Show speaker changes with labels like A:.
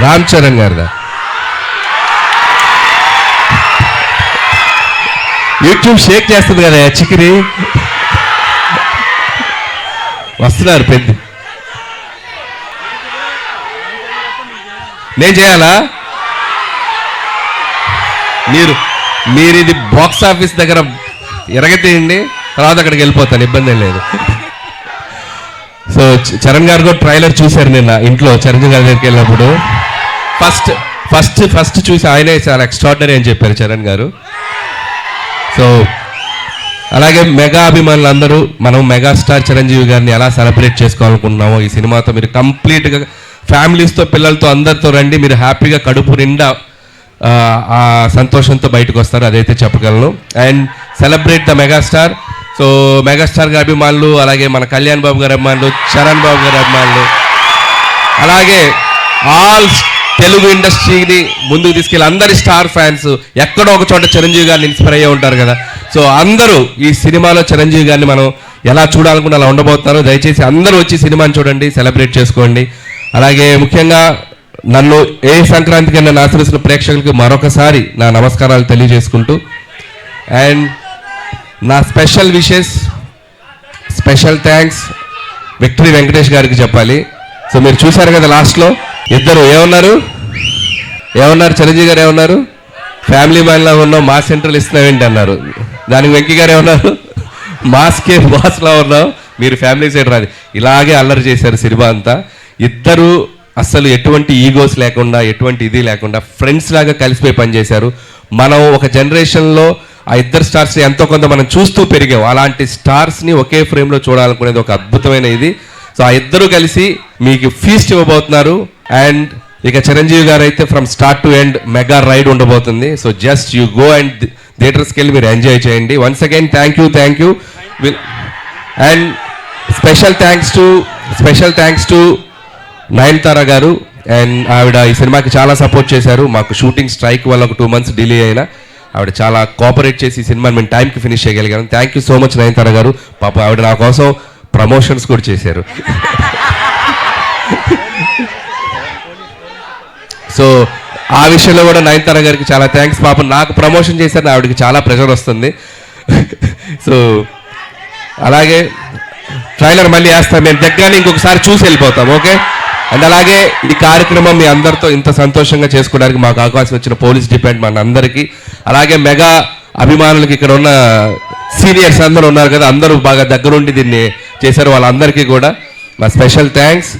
A: Ram Charan గారిదా? YouTube Sheikh చేస్తుంది కదా చికిరి. వస్తున్నారు పెద్ద. నేను చేయాలా? మీరు ఇది బాక్స్ ఆఫీస్ దగ్గర ఎరగతీయండి, తర్వాత అక్కడికి వెళ్ళిపోతాను, ఇబ్బంది ఏం లేదు. సో చరణ్ గారు కూడా ట్రైలర్ చూశారు నిన్న ఇంట్లో చరణ్ గారి దగ్గరికి వెళ్ళినప్పుడు. ఫస్ట్ చూసి ఆయనే చాలా ఎక్స్ట్రాడినరీ అని చెప్పారు చరణ్ గారు. సో అలాగే మెగా అభిమానులు అందరూ మనం మెగాస్టార్ చిరంజీవి గారిని ఎలా సెలబ్రేట్ చేసుకోవాలనుకుంటున్నామో ఈ సినిమాతో మీరు కంప్లీట్గా ఫ్యామిలీస్తో పిల్లలతో అందరితో రండి. మీరు హ్యాపీగా కడుపు నిండా ఆ సంతోషంతో బయటకు వస్తారు, అదైతే చెప్పగలను. And celebrate the megastar. So megastar గారి అభిమానులు, అలాగే మన కళ్యాణ్ బాబు గారి అభిమానులు, చరణ్ బాబు గారి అభిమానులు, అలాగే ఆల్ తెలుగు ఇండస్ట్రీని ముందుకు తీసుకెళ్ళి అందరి స్టార్ ఫ్యాన్స్ ఎక్కడో ఒక చోట చిరంజీవి గారిని ఇన్స్పైర్ అయ్యే ఉంటారు కదా. సో అందరూ ఈ సినిమాలో చిరంజీవి గారిని మనం ఎలా చూడాలనుకుంటే అలా ఉండబోతున్నారు. దయచేసి అందరూ వచ్చి సినిమాని చూడండి, సెలబ్రేట్ చేసుకోండి. అలాగే ముఖ్యంగా నన్ను ఏ సంక్రాంతికి నన్ను ఆశీర్వదించిన ప్రేక్షకులకి మరొకసారి నా నమస్కారాలు తెలియజేసుకుంటూ, అండ్ నా special wishes, special thanks victory Venkatesh గారికి చెప్పాలి. సో మీరు చూశారు కదా లాస్ట్లో ఇద్దరు ఏమన్నారు చిరంజీవి గారు ఏమన్నారు, ఫ్యామిలీ మ్యాన్లా ఉన్నావు మా సెంట్రల్ ఇస్తున్నావేంటి అన్నారు. దానికి వెంకీ గారు ఏమన్నారు, మాస్కే బాస్లా ఉన్నావు మీరు ఫ్యామిలీ సైడ్ రాదు. ఇలాగే అల్లరి చేశారు సినిమా అంతా. ఇద్దరు అస్సలు ఎటువంటి ఈగోస్ లేకుండా, ఎటువంటి ఇది లేకుండా ఫ్రెండ్స్ లాగా కలిసిపోయి పనిచేశారు. మనం ఒక జనరేషన్లో ఆ ఇద్దరు స్టార్స్ని ఎంతో కొంత మనం చూస్తూ పెరిగాం. అలాంటి స్టార్స్ని ఒకే ఫ్రేమ్లో చూడాలనుకునేది ఒక అద్భుతమైన ఇది. సో ఆ ఇద్దరు కలిసి మీకు ఫీస్ట్ ఇవ్వబోతున్నారు. అండ్ ఇక చిరంజీవి గారు అయితే from start to end mega ride ఉండబోతుంది. So just you go and థియేటర్స్కి వెళ్ళి మీరు ఎంజాయ్ చేయండి. Once again thank you. And special thanks to Nayanthara గారు. అండ్ ఆవిడ ఈ సినిమాకి చాలా సపోర్ట్ చేశారు. మాకు షూటింగ్ స్ట్రైక్ వల్ల ఒక 2 months డిలే అయినా ఆవిడ చాలా కోఆపరేట్ చేసి ఈ సినిమాని మేము టైంకి ఫినిష్ చేయగలిగాను. Thank you so much Nayanthara గారు. పాప ఆవిడ నా కోసం ప్రమోషన్స్ కూడా చేశారు. సో ఆ విషయంలో కూడా నయనతార గారికి చాలా థ్యాంక్స్. పాప నాకు ప్రమోషన్ చేశారు, ఆవిడకి చాలా ప్రెషర్ వస్తుంది. సో అలాగే ట్రైలర్ మళ్ళీ వేస్తాం, మేము దగ్గరని ఇంకొకసారి చూసి వెళ్ళిపోతాం, ఓకే. అండ్ అలాగే ఈ కార్యక్రమం మీ అందరితో ఇంత సంతోషంగా చేసుకోవడానికి మాకు అవకాశం ఇచ్చిన పోలీస్ డిపార్ట్మెంట్ అందరికీ, అలాగే మెగా అభిమానులకి, ఇక్కడ ఉన్న సీనియర్స్ అందరూ ఉన్నారు కదా, అందరూ బాగా దగ్గరుండి దీన్ని చేశారు, వాళ్ళందరికీ కూడా మా స్పెషల్ థ్యాంక్స్.